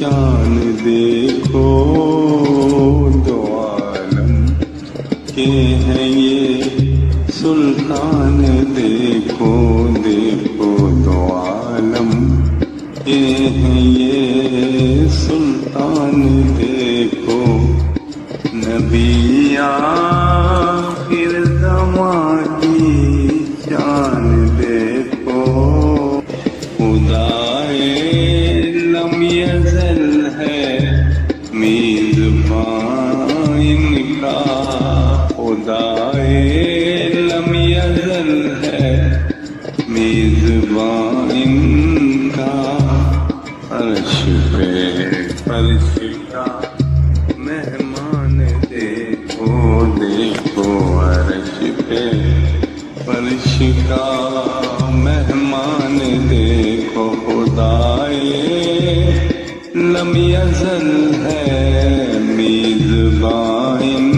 شان دیکھو دو عالم کے ہیں یہ سلطان دیکھو دیکھو دو عالم کے ہیں یہ سلطان دیکھو نبی آخر زمان کی شان دیکھو خدائے لم یزل ہے میزبان ان کا خدائے لم یزل ہے میزبان ان کا عرش پہ فرش کا مہمان دیکھو دیکھو عرش پہ فرش کا مہمان دیکھو خدائے لم یزل ہے میزبان ان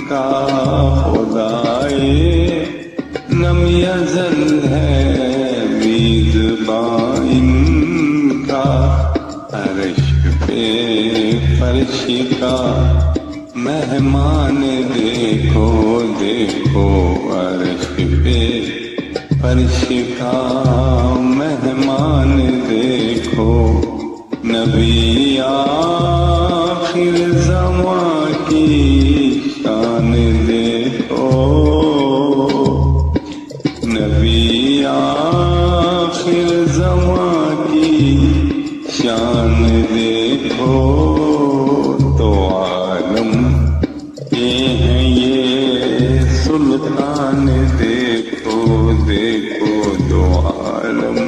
کا خدائے لم یزل ہے میزبان ان کا عرش پہ فرش کا مہمان دیکھو دیکھو عرش پہ فرش کا مہمان دیکھو نبی آخر زمان کی شان دیکھو نبی آخر زمان کی شان دیکھو تو عالم یہ ہیں یہ سلطان دیکھو دیکھو دو عالم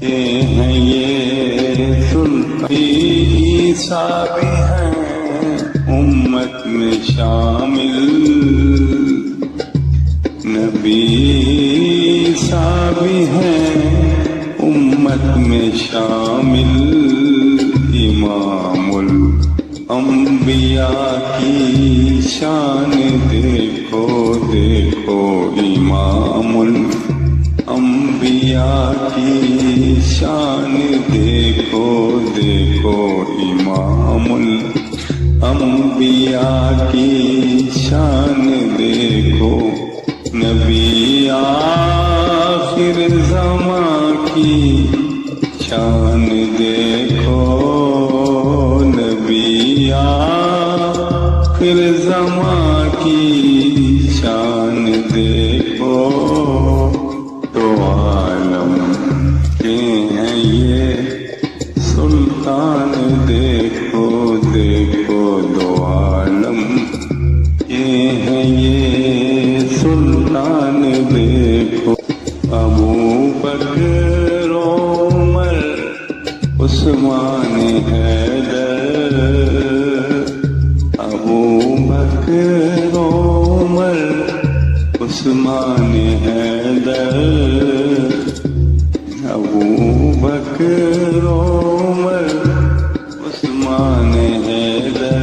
یہ ہیں یہ سلطان عیسیٰ بھی ہیں امت میں شامل نبی عیسیٰ بھی ہیں امت میں شامل امام الانبیاء کی شان دیکھو دیکھو امام الانبیاء کی شان دیکھو دیکھو امام الانبیاء کی شان دیکھو نبی آخر زمان کی شان دیکھو نبی آخر زمان کی شان دیکھو تو عالم کے ہیں یہ سلطان دیکھو دیکھو دو عالم کے ہیں یہ سلطان دیکھو ابو بکر عمر عثمان حیدر ابو بکر عمر عثمان حیدر ابو بکر عمر عثمان حیدر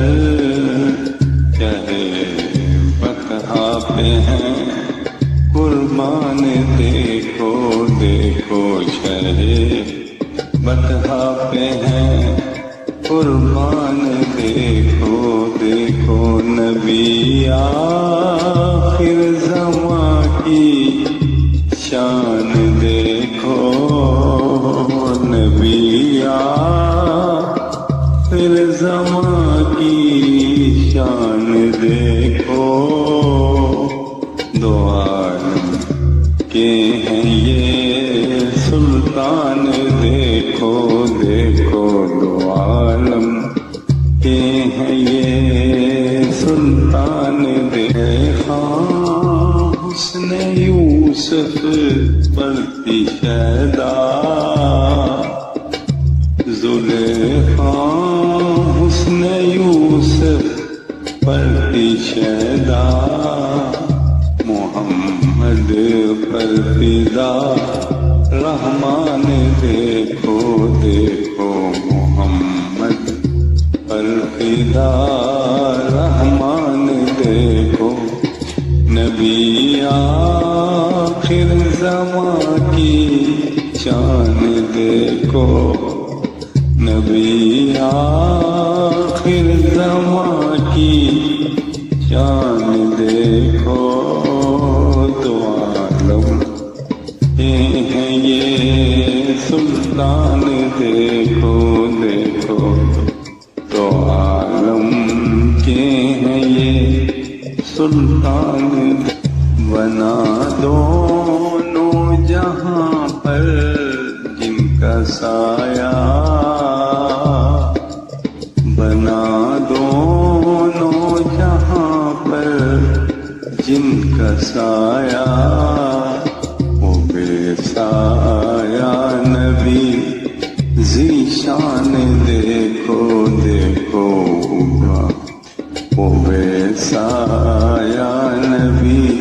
چہے بطحا پہ ہیں قربان دیکھو دیکھو شہے بطحا پہ ہیں قربان دیکھو دیکھو نبی آخر زمان کی شان دیکھو نبی آخر زمان کی شان دیکھو دو عالم کے ہیں یہ سلطان دیکھو دیکھو دو عالم کے ہیں یہ سلطان دیکھا حسن یوسف بڑھتی شیدا زلیخا حسن یوسف بڑھتی شیدا محمد پر فدا رحمان دیکھو دیکھو محمد پر فدا رحمان دیکھو نبی آخر زمان کی شان دیکھو نبی آخر زمان کی شان دیکھو تو عالم کے ہیں یہ سلطان دیکھو دیکھو تو عالم کے ہیں یہ سلطان بنا دونوں جہاں پر جن کا سایہ بنا دونوں جہاں پر جن کا سایہ وہ بے سایہ نبی ذیشان دیکھو دیکھو وہ بے سایہ نبی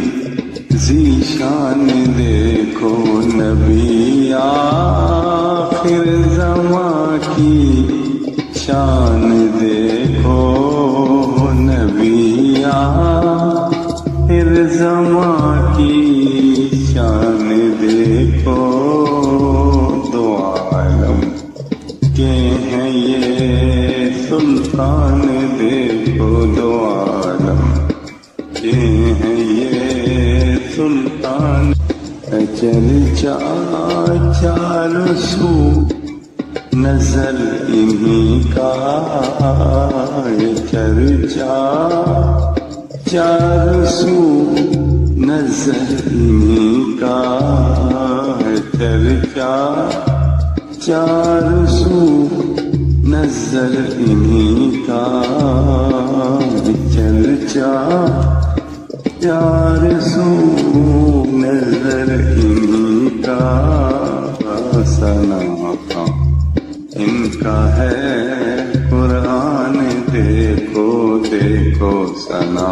ذیشان دیکھو نبی آخر زمان کی شان دیکھو نبی آخر زمان کی شان دیکھو دو عالم کے ہیں یہ سلطان دیکھو دو عالم کے ہیں یہ سلطان چل چاروں سو نظر انہی کا چرچا چاروں سو نظر انہی کا چرچا چاروں سو نظر انہی کا چرچا چار سو نظر انہی کا ثنا ان کا ہے قرآن دیکھو دیکھو ثنا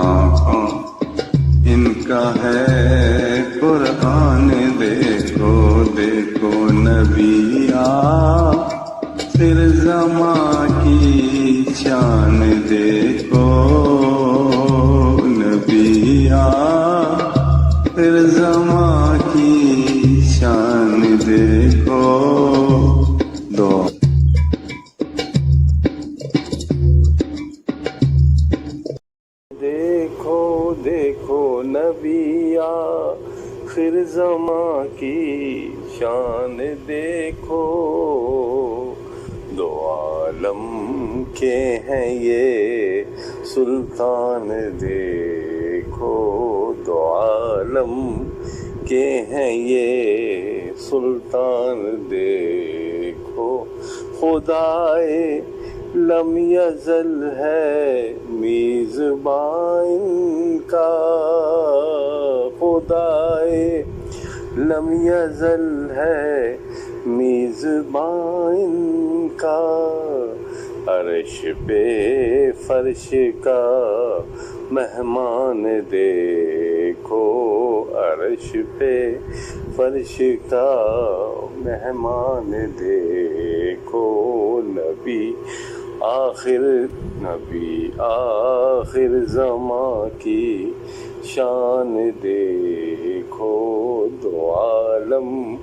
ان کا ہے قرآن دیکھو دیکھو نبی آخر زمان کی شان دیکھو نبی آخر زمان کی شان دیکھو دو دیکھو دیکھو نبی آخر زمان کی شان دیکھو دو عالم کے ہیں یہ سلطان دیکھو دو عالم کے ہیں یہ سلطان دیکھو خدائے لم یزل ہے میزبان کا خدائے لم یزل ہے میزبان کا عرش پہ فرش کا مہمان دیکھو عرش پہ فرش کا مہمان دیکھو نبی آخر زمان کی شان دیکھو دو عالم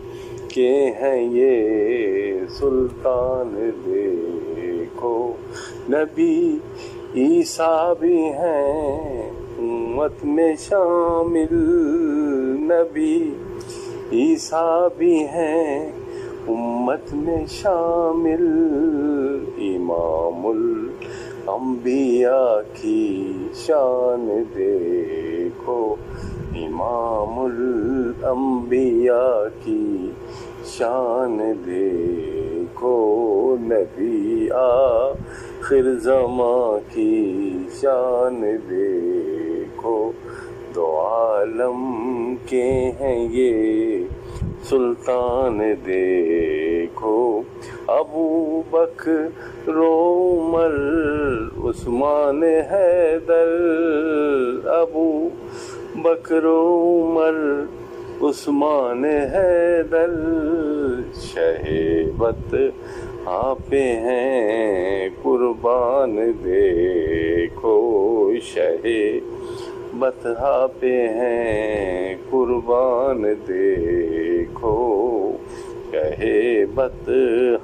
کے ہیں یہ سلطان دیکھو نبی عیسیٰ بھی ہیں امت میں شامل نبی عیسیٰ بھی ہیں امت میں شامل امام الانبیاء کی شان دیکھو امام الانبیاء کی شان دیکھو نبی آخر زمان کی شان دیکھو دو عالم کے ہیں یہ سلطان دیکھو ابو بکر عمر عثمان حیدر ابو بکر عمر عثمان حیدر شہیبت آپ ہیں قربان دیکھو شہیبت آپ ہیں قربان دیکھو شہیبت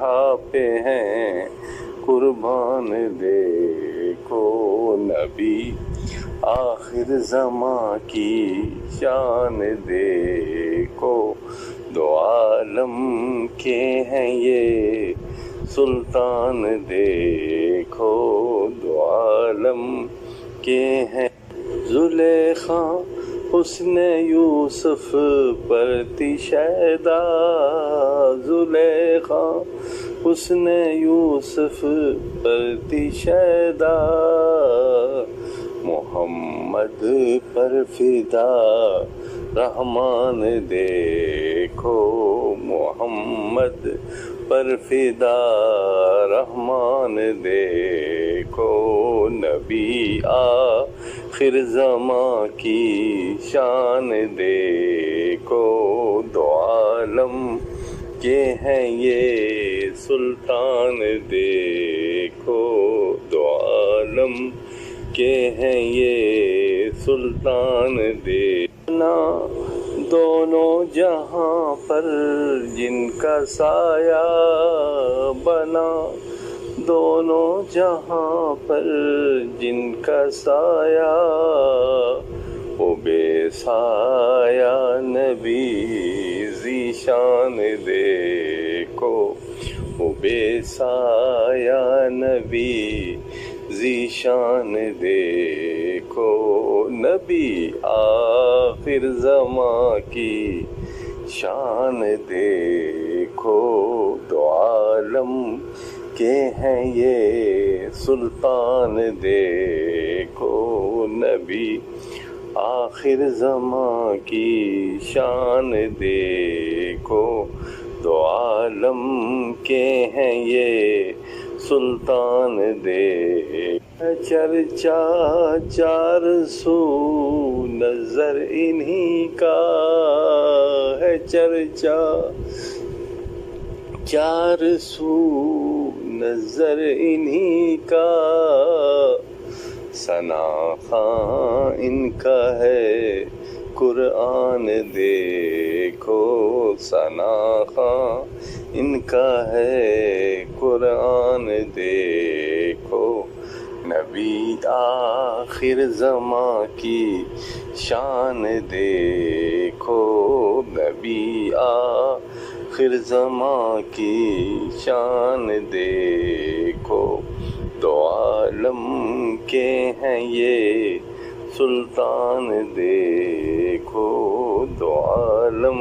آپ ہیں قربان دیکھو نبی آخر زماں کی شان دیکھو دو عالم کے ہیں یہ سلطان دیکھو دو عالم کے ہیں زلیخا حسن یوسف پر تھی شیدا زلیخا حسن یوسف پر تھی شیدا محمد پر فدا رحمان دیکھو محمد پر فدا رحمان دیکھو نبی آخر زماں کی شان دیکھو دو عالم کے ہیں یہ سلطان دیکھو دو عالم کے ہیں یہ سلطان دیکھنا دونوں جہاں پر جن کا سایہ بنا دونوں جہاں پر جن کا سایہ وہ بے سایہ نبی ذیشان دیکھو وہ بے سایہ نبی ذیشان دیکھو نبی آخر زماں کی شان دیکھو دو عالم کے ہیں یہ سلطان دیکھو نبی آخر زماں کی شان دیکھو دو عالم کے ہیں یہ سلطان دیکھو چرچا چار سو نظر انہی کا ہے چرچا چار سو نظر انہی کا ثنا خواں ان کا ہے قرآن دیکھو ثنا خواں ان کا ہے قرآن دیکھو نبی آخر زماں کی شان دیکھو نبی آخر زماں کی شان دیکھو دو عالم کے ہیں یہ سلطان دیکھو دو عالم